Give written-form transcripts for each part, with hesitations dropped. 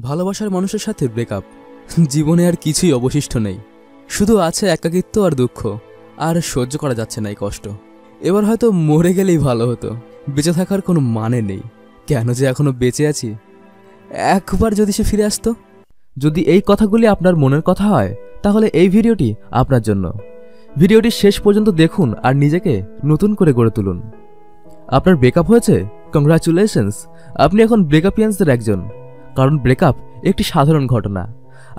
ভালোবাসার মানুষের সাথে ব্রেকআপ, জীবনে আর কিছুই অবশিষ্ট নেই, শুধু আছে একাকিত্ব আর দুঃখ। আর সহ্য করা যাচ্ছে না এই কষ্ট। এবার হয়তো মরে গেলেই ভালো হতো, বেঁচে থাকার কোনো মানে নেই। কেন যে এখনো বেঁচে আছি? একবার যদি সে ফিরে আসতো। যদি এই কথাগুলি আপনার মনের কথা হয়, তাহলে এই ভিডিওটি আপনার জন্য। ভিডিওটি শেষ পর্যন্ত দেখুন আর নিজেকে নতুন করে গড়ে তুলুন। আপনার ব্রেকআপ হয়েছে? কংগ্রাচুলেশনস, আপনি এখন ব্রেকআপিয়ান্সদের একজন। কারণ ব্রেকআপ একটি সাধারণ ঘটনা,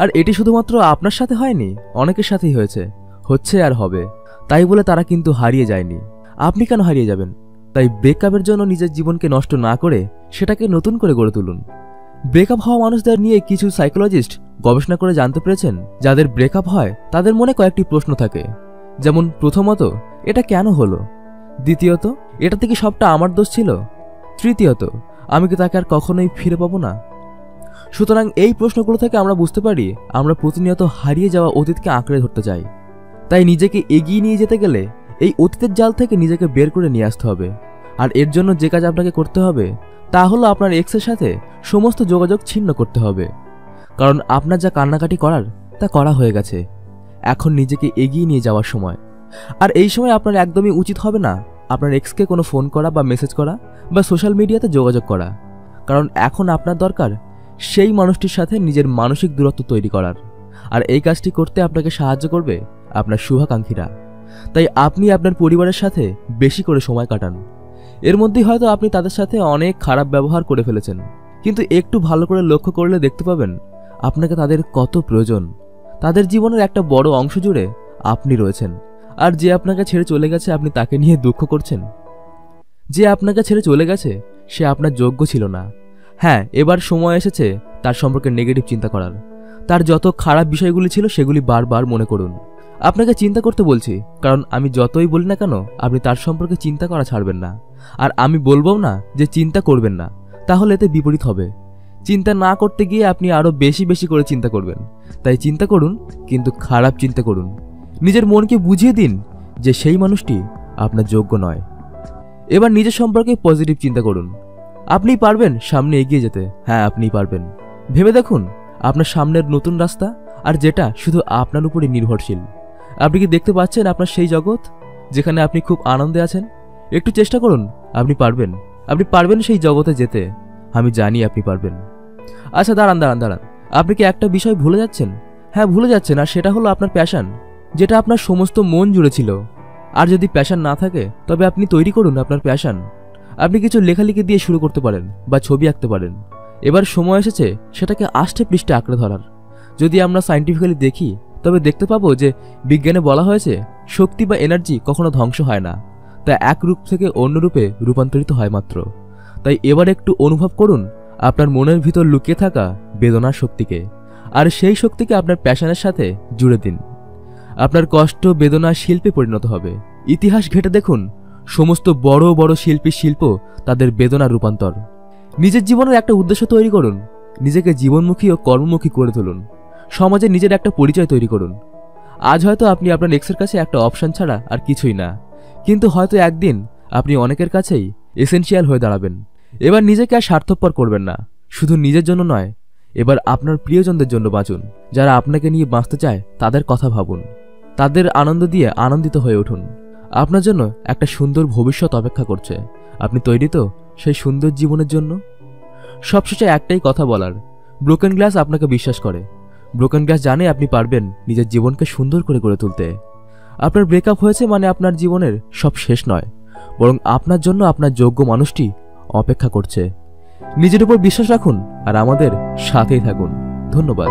আর এটি শুধুমাত্র আপনার সাথে হয়নি, অনেকের সাথেই হয়েছে, হচ্ছে আর হবে। তাই বলে তারা কিন্তু হারিয়ে যায়নি। আপনি কেন হারিয়ে যাবেন? তাই ব্রেকআপের জন্য নিজের জীবনকে নষ্ট না করে সেটাকে নতুন করে গড়ে তুলুন। ব্রেকআপ হওয়া মানুষদের নিয়ে কিছু সাইকোলজিস্ট গবেষণা করে জানতে পেরেছেন, যাদের ব্রেকআপ হয় তাদের মনে কয়েকটি প্রশ্ন থাকে। যেমন প্রথমত, এটা কেন হলো? দ্বিতীয়ত, এটা থেকে সবটা আমার দোষ ছিল? তৃতীয়ত, আমি কি তাকে আর কখনোই ফিরে পাবো না? সুতরাং এই প্রশ্নগুলো থেকে আমরা বুঝতে পারি, আমরা প্রতিনিয়ত হারিয়ে যাওয়া অতীতকে আঁকড়ে ধরতে চাই। তাই নিজেকে এগিয়ে নিয়ে যেতে গেলে এই অতীতের জাল থেকে নিজেকে বের করে নিয়ে আসতে হবে। আর এর জন্য যে কাজ আপনাকে করতে হবে তা হলো আপনার এক্সের সাথে সমস্ত যোগাযোগ ছিন্ন করতে হবে। কারণ আপনার যা কান্নাকাটি করার তা করা হয়ে গেছে। এখন নিজেকে এগিয়ে নিয়ে যাওয়ার সময়। আর এই সময় আপনার একদমই উচিত হবে না আপনার এক্সকে কোনো ফোন করা বা মেসেজ করা বা সোশ্যাল মিডিয়াতে যোগাযোগ করা। কারণ এখন আপনার দরকার সেই মানুষটির সাথে নিজের মানসিক দূরত্ব তৈরি করার। আর এই কাজটি করতে আপনাকে সাহায্য করবে আপনার শুভাকাঙ্ক্ষীরা। তাই আপনি আপনার পরিবারের সাথে বেশি করে সময় কাটান। এর মধ্যেই হয়তো আপনি তাদের সাথে অনেক খারাপ ব্যবহার করে ফেলেছেন, কিন্তু একটু ভালো করে লক্ষ্য করলে দেখতে পাবেন আপনাকে তাদের কত প্রয়োজন। তাদের জীবনের একটা বড় অংশ জুড়ে আপনি রয়েছেন। আর যে আপনাকে ছেড়ে চলে গেছে আপনি তাকে নিয়ে দুঃখ করছেন। যে আপনাকে ছেড়ে চলে গেছে সে আপনার যোগ্য ছিল না। হ্যাঁ, এবার সময় এসেছে তার সম্পর্কে নেগেটিভ চিন্তা করার। তার যত খারাপ বিষয়গুলি ছিল সেগুলি বারবার মনে করুন। আপনাকে চিন্তা করতে বলছি, কারণ আমি যতই বলি না কেন আপনি তার সম্পর্কে চিন্তা করা ছাড়বেন না। আর আমি বলবো না যে চিন্তা করবেন না, তাহলে এতে বিপরীত হবে। চিন্তা না করতে গিয়ে আপনি আরো বেশি বেশি করে চিন্তা করবেন। তাই চিন্তা করুন, কিন্তু খারাপ চিন্তা করুন। নিজের মনকে বুঝিয়ে দিন যে সেই মানুষটি আপনার যোগ্য নয়। এবার নিজের সম্পর্কে পজিটিভ চিন্তা করুন। আপনিই পারবেন সামনে এগিয়ে যেতে। হ্যাঁ, আপনিই পারবেন। ভেবে দেখুন আপনার সামনের নতুন রাস্তা, আর যেটা শুধু আপনার উপরই নির্ভরশীল। আপনি কি দেখতে পাচ্ছেন আপনার সেই জগৎ যেখানে আপনি খুব আনন্দে আছেন? একটু চেষ্টা করুন, আপনি পারবেন। আপনি পারবেন সেই জগতে যেতে। আমি জানি আপনি পারবেন। আচ্ছা, দাঁড়ান। আপনি কি একটা বিষয় ভুলে যাচ্ছেন? হ্যাঁ, ভুলে যাচ্ছেন। আর সেটা হলো আপনার প্যাশন, যেটা আপনার সমস্ত মন জুড়ে ছিল। আর যদি প্যাশন না থাকে তবে আপনি তৈরি করুন আপনার প্যাশন। আপনি কিছু লেখালেখি দিয়ে শুরু করতে পারেন বা ছবি আঁকতে পারেন। এবার সময় এসেছে সেটাকে আষ্টে পৃষ্ঠে আঁকড়ে ধরার। যদি আমরা সায়েন্টিফিক্যালি দেখি তবে দেখতে পাবো যে বিজ্ঞানে বলা হয়েছে শক্তি বা এনার্জি কখনো ধ্বংস হয় না, তা এক রূপ থেকে অন্য রূপে রূপান্তরিত হয় মাত্র। তাই এবার একটু অনুভব করুন আপনার মনের ভিতর লুকিয়ে থাকা বেদনার শক্তিকে, আর সেই শক্তিকে আপনার প্যাশনের সাথে জুড়ে দিন। আপনার কষ্ট বেদনা শিল্পে পরিণত হবে। ইতিহাস ঘেঁটে দেখুন, সমস্ত বড় বড় শিল্পীর শিল্প তাদের বেদনার রূপান্তর। নিজের জীবনের একটা উদ্দেশ্য তৈরি করুন। নিজেকে জীবনমুখী ও কর্মমুখী করে তুলুন। সমাজে নিজের একটা পরিচয় তৈরি করুন। আজ হয়তো আপনি আপনার এক্সের কাছে একটা অপশন ছাড়া আর কিছুই না, কিন্তু হয়তো একদিন আপনি অনেকের কাছেই এসেনশিয়াল হয়ে দাঁড়াবেন। এবার নিজেকে আর স্বার্থপর করবেন না। শুধু নিজের জন্য নয়, এবার আপনার প্রিয়জনদের জন্য বাঁচুন। যারা আপনাকে নিয়ে বাঁচতে চায় তাদের কথা ভাবুন। তাদের আনন্দ দিয়ে আনন্দিত হয়ে উঠুন। আপনার জন্য একটা সুন্দর ভবিষ্যৎ অপেক্ষা করছে। আপনি তৈরি তো সেই সুন্দর জীবনের জন্য? সবশেষে একটাই কথা বলার, ব্রোকেন গ্লাস আপনাকে বিশ্বাস করে। ব্রোকেন গ্লাস জানে আপনি পারবেন নিজের জীবনকে সুন্দর করে গড়ে তুলতে। আপনার ব্রেকআপ হয়েছে মানে আপনার জীবনের সব শেষ নয়, বরং আপনার জন্য আপনার যোগ্য মানুষটি অপেক্ষা করছে। নিজের উপর বিশ্বাস রাখুন আর আমাদের সাথেই থাকুন। ধন্যবাদ।